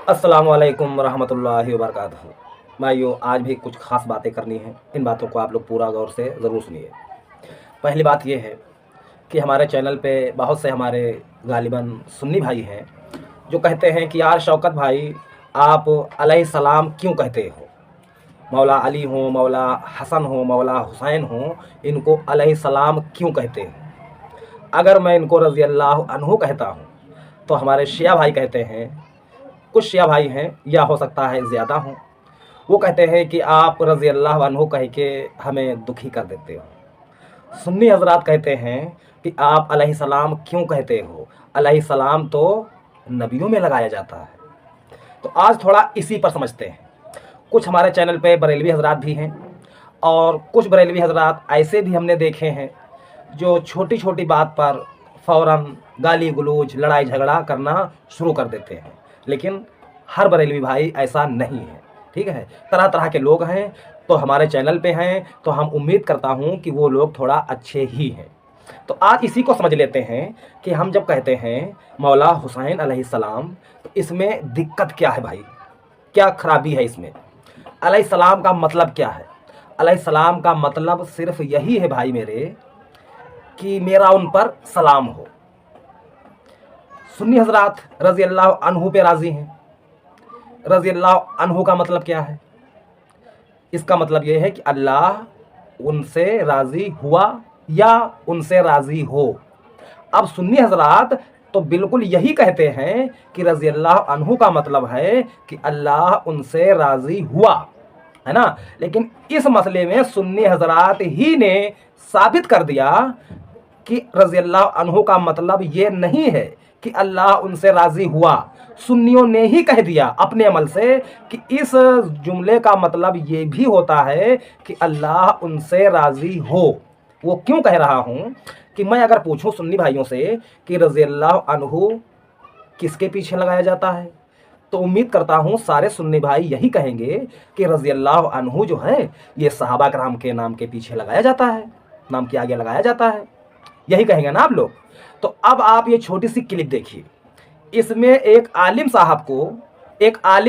अस्सलामु अलैकुम रहमतुल्लाहि व बरकातहू। भाइयों, आज भी कुछ ख़ास बातें करनी हैं। इन बातों को आप लोग पूरा गौर से ज़रूर सुनिए। पहली बात ये है कि हमारे चैनल पे बहुत से हमारे गालिबन सुन्नी भाई हैं जो कहते हैं कि यार शौकत भाई, आप अलैहिस्सलाम क्यों कहते हो? मौला अली हो, मौला हसन हो, मौला हुसैन हो, इनको अलैहिस्सलाम क्यों कहते हो? अगर मैं इनको रज़ी अल्लाह अन्हु कहता हूँ तो हमारे शिया भाई कहते हैं, कुछ शिया भाई हैं या हो सकता है ज़्यादा हों, वो कहते हैं कि आप रज़ी अल्लाह अन्हु कह के हमें दुखी कर देते हो। सुन्नी हज़रात कहते हैं कि आप अलैहिस्सलाम क्यों कहते हो? अलैहिस्सलाम तो नबियों में लगाया जाता है। तो आज थोड़ा इसी पर समझते हैं। कुछ हमारे चैनल पे बरेलवी हज़रात भी हैं और कुछ बरेलवी हज़रात ऐसे भी हमने देखे हैं जो छोटी छोटी बात पर फ़ौरन गाली गलौज लड़ाई झगड़ा करना शुरू कर देते हैं। लेकिन हर बरेलवी भाई ऐसा नहीं है, ठीक है। तरह तरह के लोग हैं तो हमारे चैनल पे हैं, तो हम उम्मीद करता हूँ कि वो लोग थोड़ा अच्छे ही हैं। तो आज इसी को समझ लेते हैं कि हम जब कहते हैं मौला हुसैन अलैहिस्सलाम, तो इसमें दिक्कत क्या है भाई, क्या खराबी है इसमें? अलैहिस्सलाम का मतलब क्या है? अलैहिस्सलाम का मतलब सिर्फ यही है भाई मेरे कि मेरा उन पर सलाम हो। सुन्नी हज़रात रज़ी अल्लाह अन्हु पे राज़ी हैं। रज़ी अल्लाह अन्हु का मतलब क्या है? इसका मतलब ये है कि अल्लाह उनसे राज़ी हुआ या उनसे राज़ी हो। अब सुन्नी हज़रात तो बिल्कुल यही कहते हैं कि रज़ी अल्लाह अन्हु का मतलब है कि अल्लाह उनसे राज़ी हुआ, है ना। लेकिन इस मसले में सुन्नी हज़रात ही ने साबित कर दिया कि रज़ी अल्लाह अन्हु का मतलब ये नहीं है कि अल्लाह उनसे राज़ी हुआ। सुन्नियों ने ही कह दिया अपने अमल से कि इस जुमले का मतलब ये भी होता है कि अल्लाह उनसे राज़ी हो। वो क्यों कह रहा हूँ कि मैं अगर पूछूं सुन्नी भाइयों से कि रज़ी अल्लाह अन्हु किसके पीछे लगाया जाता है, तो उम्मीद करता हूँ सारे सुन्नी भाई यही कहेंगे कि रज़ी अल्लाह अन्हु जो है ये सहाबा कराम के नाम के पीछे लगाया जाता है, नाम के आगे लगाया जाता है, यही कहेंगे ना आप लोग। तो अब आप ये छोटी सी क्लिप देखिए। इसमें एक आलिम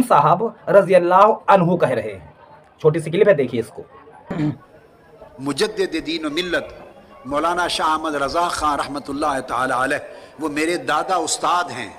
साहब रज़ी अल्लाह अन्हु कह रहे हैं। छोटी सी क्लिप है, देखिए इसको। मुजद्दिद दीन व मिल्लत मौलाना शाह अहमद रज़ा खान रहमतुल्लाह ताला अलैह, वो मेरे दादा उस्ताद हैं।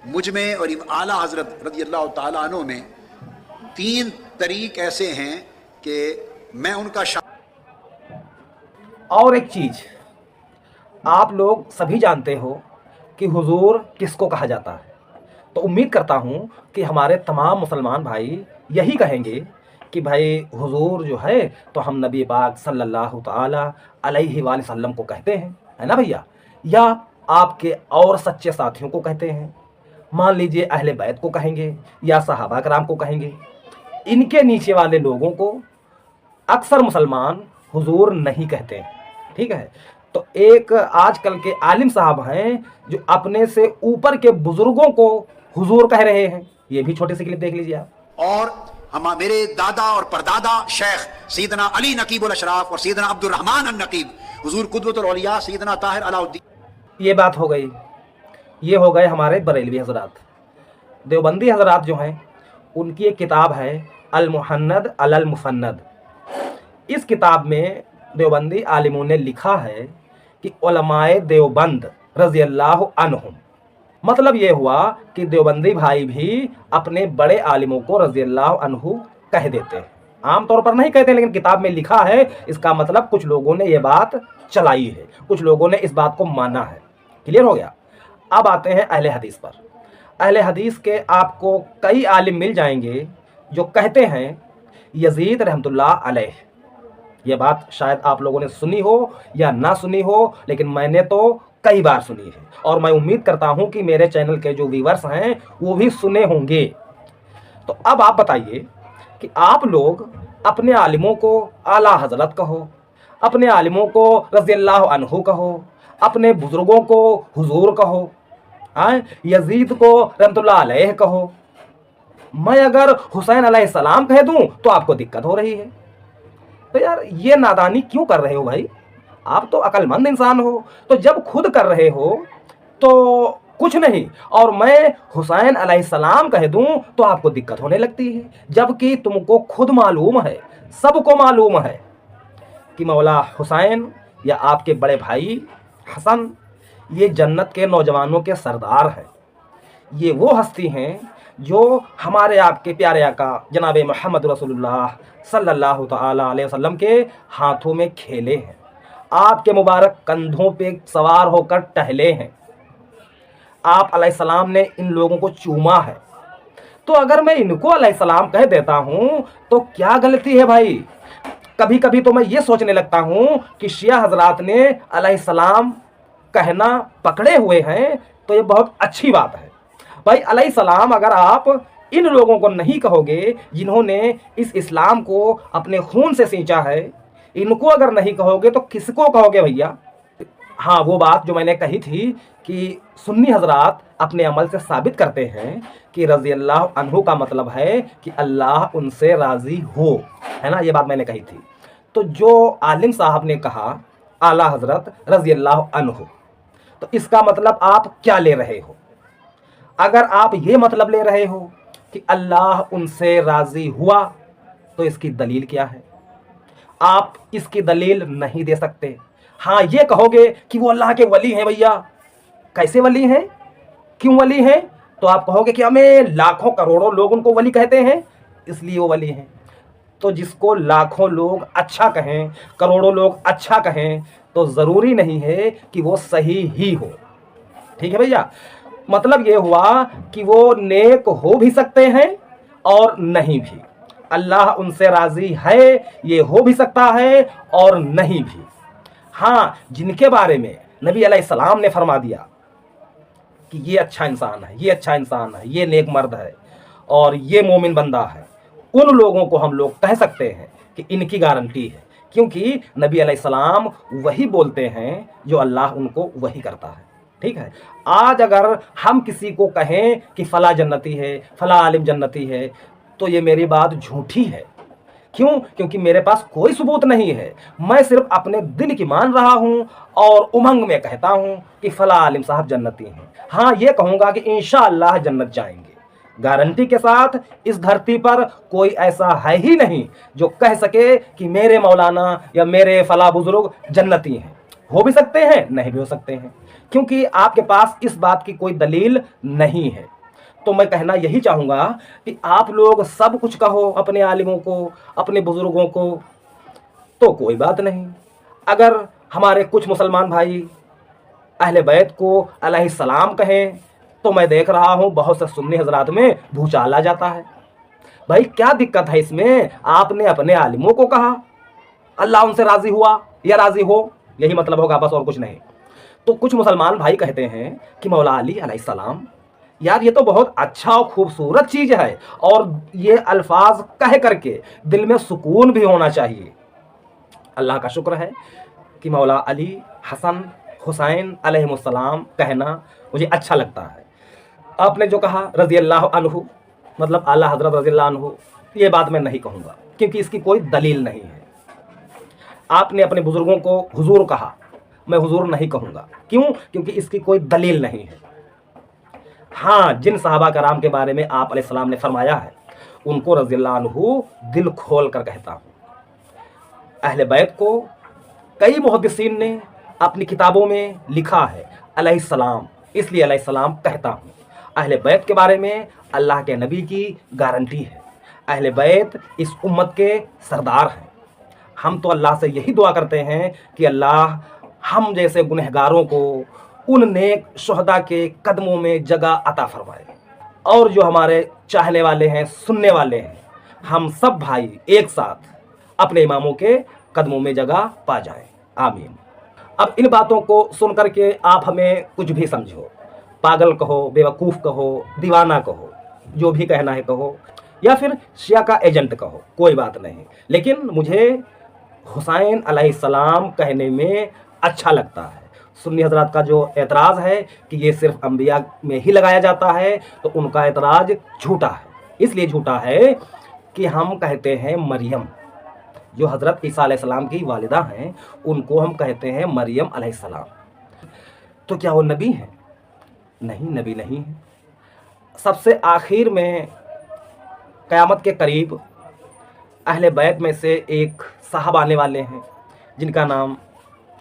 मुझ में और आला हज़रत रज़ी अल्लाह ताला अन्हु में 3 तरीक ऐसे हैं कि मैं उनका और एक चीज़ आप लोग सभी जानते हो कि हुजूर किसको कहा जाता है। तो उम्मीद करता हूँ कि हमारे तमाम मुसलमान भाई यही कहेंगे कि भाई हुजूर जो है तो हम नबी पाक सल्लल्लाहु ताला अलैहि वसल्लम को कहते हैं, है ना भैया, या आपके और सच्चे साथियों को कहते हैं। मान लीजिए अहले बैत को कहेंगे या सहाबा कराम को कहेंगे। इनके नीचे वाले लोगों को अक्सर मुसलमान हुजूर नहीं कहते हैं, ठीक है। तो एक आजकल के आलिम साहब हैं जो अपने से ऊपर के बुजुर्गों को हुजूर कह रहे हैं। ये भी छोटी सी क्लिप देख लीजिए आप। और हम मेरे दादा और परदादा शेख सैयदना अली नकीबुल अशराफ और सैयदना अब्दुल रहमान अन नकीब हुजूर कुदवतुल औलिया सैयदना ताहिर अलाउद्दीन। ये बात हो गई। ये हो गए हमारे बरेलवी हजरात। देवबंदी हजरात जो हैं उनकी एक किताब है अल मुहन्नद अलल मुफन्नद। इस किताब में देवबंदी आलिमों ने लिखा है कि उलमाए देवबंद रज़ी अल्लाह अन्हुम, मतलब ये हुआ कि देवबंदी भाई भी अपने बड़े आलिमों को रज़ी अल्लाह अन्हु कह देते हैं। आमतौर पर नहीं कहते, लेकिन किताब में लिखा है। इसका मतलब कुछ लोगों ने ये बात चलाई है, कुछ लोगों ने इस बात को माना है। क्लियर हो गया। अब आते हैं अहले हदीस पर। अहले हदीस के आपको कई आलिम मिल जाएंगे जो कहते हैं यजीद रहमतुल्लाह अलैह। ये बात शायद आप लोगों ने सुनी हो या ना सुनी हो, लेकिन मैंने तो कई बार सुनी है और मैं उम्मीद करता हूं कि मेरे चैनल के जो व्यूअर्स हैं वो भी सुने होंगे। तो अब आप बताइए कि आप लोग अपने आलिमों को आला हजरत कहो, अपने आलिमों को रज़ी अल्लाह अन्हु कहो, अपने बुजुर्गों को हुजूर कहो, यजीद को रहमतुल्लाह अलैह कहो। मैं अगर हुसैन अलैहिस्सलाम कह दूं तो आपको दिक्कत हो रही है। तो यार ये नादानी क्यों कर रहे हो भाई? आप तो अक्लमंद इंसान हो, तो जब खुद कर रहे हो तो कुछ नहीं। और मैं हुसैन अलैहिस्सलाम कह दूं तो आपको दिक्कत होने लगती है, जबकि तुमको खुद मालूम है, सबको मालूम है कि मौला हुसैन या आपके बड़े भाई हसन ये जन्नत के नौजवानों के सरदार हैं। ये वो हस्ती हैं जो हमारे आपके प्यारे आका जनाब मोहम्मद रसूलुल्लाह सल्लल्लाहु तआला अलैहि वसल्लम के हाथों में खेले हैं, आपके मुबारक कंधों पे सवार होकर टहले हैं, आप अलैहिस्सलाम ने इन लोगों को चूमा है। तो अगर मैं इनको अलैहिस्सलाम कह देता हूँ तो क्या गलती है भाई? कभी कभी तो मैं ये सोचने लगता हूँ कि शिया हजरात ने अलैहिस्सलाम कहना पकड़े हुए हैं, तो ये बहुत अच्छी बात है भाई। अलैहिस्सलाम अगर आप इन लोगों को नहीं कहोगे जिन्होंने इस इस्लाम को अपने खून से सींचा है, इनको अगर नहीं कहोगे तो किसको कहोगे भैया? हाँ, वो बात जो मैंने कही थी कि सुन्नी हजरात अपने अमल से साबित करते हैं कि रज़ी अल्लाह अन्हु का मतलब है कि अल्लाह उनसे राज़ी हो, है ना, ये बात मैंने कही थी। तो जो आलिम साहब ने कहा आला हजरत रज़ी अल्लाह अन्हु, तो इसका मतलब आप क्या ले रहे हो? अगर आप ये मतलब ले रहे हो कि अल्लाह उनसे राज़ी हुआ तो इसकी दलील क्या है? आप इसकी दलील नहीं दे सकते। हाँ, ये कहोगे कि वो अल्लाह के वली हैं भैया। कैसे वली हैं? क्यों वली हैं? तो आप कहोगे कि हमें लाखों करोड़ों लोग उनको वली कहते हैं इसलिए वो वली हैं। तो जिसको लाखों लोग अच्छा कहें, करोड़ों लोग अच्छा कहें, तो ज़रूरी नहीं है कि वो सही ही हो। ठीक है भैया? मतलब ये हुआ कि वो नेक हो भी सकते हैं और नहीं भी। अल्लाह उनसे राज़ी है ये हो भी सकता है और नहीं भी। हाँ, जिनके बारे में नबी अलैहिस्सलाम ने फरमा दिया कि ये अच्छा इंसान है, ये अच्छा इंसान है, ये नेक मर्द है और ये मोमिन बंदा है, उन लोगों को हम लोग कह सकते हैं कि इनकी गारंटी है, क्योंकि नबी अलैहिस्सलाम वही बोलते हैं जो अल्लाह उनको वही करता है। ठीक है? आज अगर हम किसी को कहें कि फ़ला जन्नती है, फ़ला आलिम जन्नती है, तो ये मेरी बात झूठी है। क्यों? क्योंकि मेरे पास कोई सबूत नहीं है। मैं सिर्फ अपने दिल की मान रहा हूँ और उमंग में कहता हूँ कि फ़ला आलिम साहब जन्नती हैं। हाँ, ये कहूँगा कि इंशाअल्लाह जन्नत जाएंगे गारंटी के साथ। इस धरती पर कोई ऐसा है ही नहीं जो कह सके कि मेरे मौलाना या मेरे फ़ला बुजुर्ग जन्नती हैं। हो भी सकते हैं, नहीं भी हो सकते हैं, क्योंकि आपके पास इस बात की कोई दलील नहीं है। तो मैं कहना यही चाहूँगा कि आप लोग सब कुछ कहो अपने आलिमों को, अपने बुज़ुर्गों को, तो कोई बात नहीं। अगर हमारे कुछ मुसलमान भाई अहले बैत को अलैहिस्सलाम कहें तो मैं देख रहा हूँ बहुत से सुन्नी हजरात में भूचाल आ जाता है। भाई क्या दिक्कत है इसमें? आपने अपने आलिमों को कहा, अल्लाह उनसे राज़ी हुआ या राज़ी हो, यही मतलब होगा बस, और कुछ नहीं। तो कुछ मुसलमान भाई कहते हैं कि मौला अली अलैहिस्सलाम, यार ये तो बहुत अच्छा और खूबसूरत चीज़ है और ये अल्फाज कह करके दिल में सुकून भी होना चाहिए। अल्लाह का शुक्र है कि मौला अली, हसन, हुसैन अलैहिमुस्सलाम कहना मुझे अच्छा लगता है। आपने जो कहा रज़ी अल्लाह अन्हु, मतलब आला हज़रत रज़ी अल्लाह अन्हु, ये बात मैं नहीं कहूँगा क्योंकि इसकी कोई दलील नहीं है। आपने अपने बुज़ुर्गों को हुजूर कहा, मैं हुजूर नहीं कहूँगा। क्यों? क्योंकि इसकी कोई दलील नहीं है। हाँ, जिन सहाबा कराम के बारे में आप अलैहिस्सलाम ने फरमाया है उनको रज़ी अल्लाह अन्हु दिल खोल कर कहता हूँ। अहले बैत को कई मुहद्दिसीन ने अपनी किताबों में लिखा है अलैहिस्सलाम, इसलिए अलैहिस्सलाम कहता हूँ। अहले बैत के बारे में अल्लाह के नबी की गारंटी है। अहले बैत इस उम्मत के सरदार हैं। हम तो अल्लाह से यही दुआ करते हैं कि अल्लाह हम जैसे गुनहगारों को उन नेक शुहदा के कदमों में जगह अता फरमाए, और जो हमारे चाहने वाले हैं, सुनने वाले हैं, हम सब भाई एक साथ अपने इमामों के कदमों में जगह पा जाएं। आमीन। अब इन बातों को सुन करके आप हमें कुछ भी समझो, पागल कहो, बेवकूफ़ कहो, दीवाना कहो, जो भी कहना है कहो, या फिर शिया का एजेंट कहो, कोई बात नहीं, लेकिन मुझे हुसैन अलैहिस्सलाम कहने में अच्छा लगता है। सुन्नी हजरात का जो एतराज़ है कि ये सिर्फ अंबिया में ही लगाया जाता है, तो उनका एतराज़ झूठा है। इसलिए झूठा है कि हम कहते हैं मरियम, जो हज़रत ईसा अलैहिस्सलाम की वालिदा हैं, उनको हम कहते हैं मरियम अलैहिस्सलाम। तो क्या वो नबी हैं? नहीं, नबी नहीं है। सबसे आखिर में क़यामत के करीब अहले बैत में से एक साहब आने वाले हैं जिनका नाम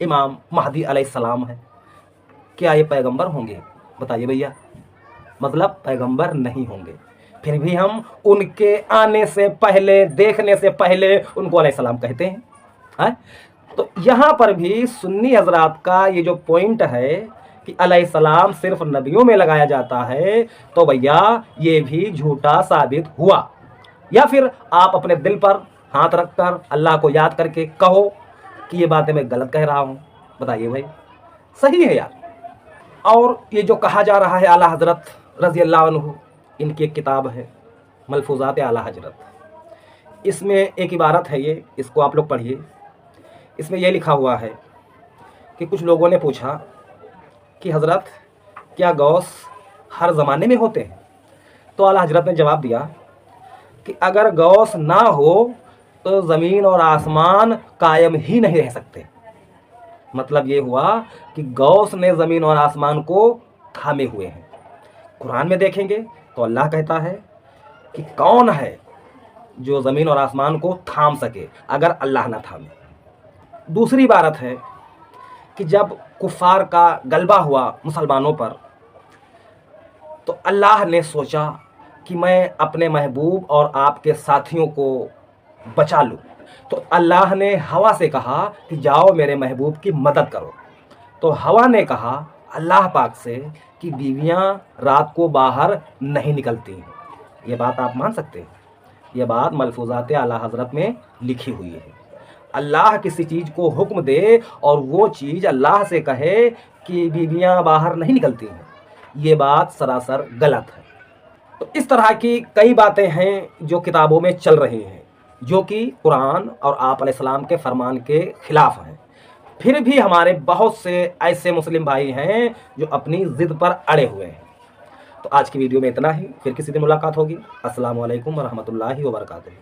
इमाम महदी अलैहिस्सलाम है। क्या ये पैगंबर होंगे? बताइए भैया। मतलब पैगंबर नहीं होंगे, फिर भी हम उनके आने से पहले, देखने से पहले उनको अलैहिस्सलाम कहते हैं। तो यहाँ पर भी सुन्नी हजरात का ये जो पॉइंट है कि अलैहिस्सलाम सिर्फ नबियों में लगाया जाता है, तो भैया ये भी झूठा साबित हुआ। या फिर आप अपने दिल पर हाथ रखकर अल्लाह को याद करके कहो कि ये बातें मैं गलत कह रहा हूँ। बताइए भाई, सही है यार। और ये जो कहा जा रहा है आला हजरत रज़ी अल्लाह अन्हु, इनकी एक किताब है मलफूज़ात आला हजरत, इसमें एक इबारत है ये, इसको आप लोग पढ़िए। इसमें यह लिखा हुआ है कि कुछ लोगों ने पूछा कि हज़रत क्या गौस हर ज़माने में होते हैं? तो आला हजरत ने जवाब दिया कि अगर गौस ना हो तो ज़मीन और आसमान कायम ही नहीं रह सकते। मतलब ये हुआ कि गौस ने ज़मीन और आसमान को थामे हुए हैं। कुरान में देखेंगे तो अल्लाह कहता है कि कौन है जो ज़मीन और आसमान को थाम सके अगर अल्लाह ना थामे। दूसरी इबारत है कि जब कुफ़ार का गलबा हुआ मुसलमानों पर, तो अल्लाह ने सोचा कि मैं अपने महबूब और आपके साथियों को बचा लूँ, तो अल्लाह ने हवा से कहा कि जाओ मेरे महबूब की मदद करो। तो हवा ने कहा अल्लाह पाक से कि बीवियाँ रात को बाहर नहीं निकलती हैं। ये बात आप मान सकते हैं? ये बात मलफूज़ात आला हज़रत में लिखी हुई है। अल्लाह किसी चीज़ को हुक्म दे और वो चीज़ अल्लाह से कहे कि बीवियाँ बाहर नहीं निकलती हैं, ये बात सरासर गलत है। तो इस तरह की कई बातें हैं जो किताबों में चल रही हैं, जो कि कुरान और आप अलैहिस्सलाम के फरमान के ख़िलाफ़ हैं। फिर भी हमारे बहुत से ऐसे मुस्लिम भाई हैं जो अपनी ज़िद पर अड़े हुए हैं। तो आज की वीडियो में इतना ही, फिर किसी दिन मुलाकात होगी। अस्सलामु अलैकुम वरहमतुल्लाहि वबरकातुहू।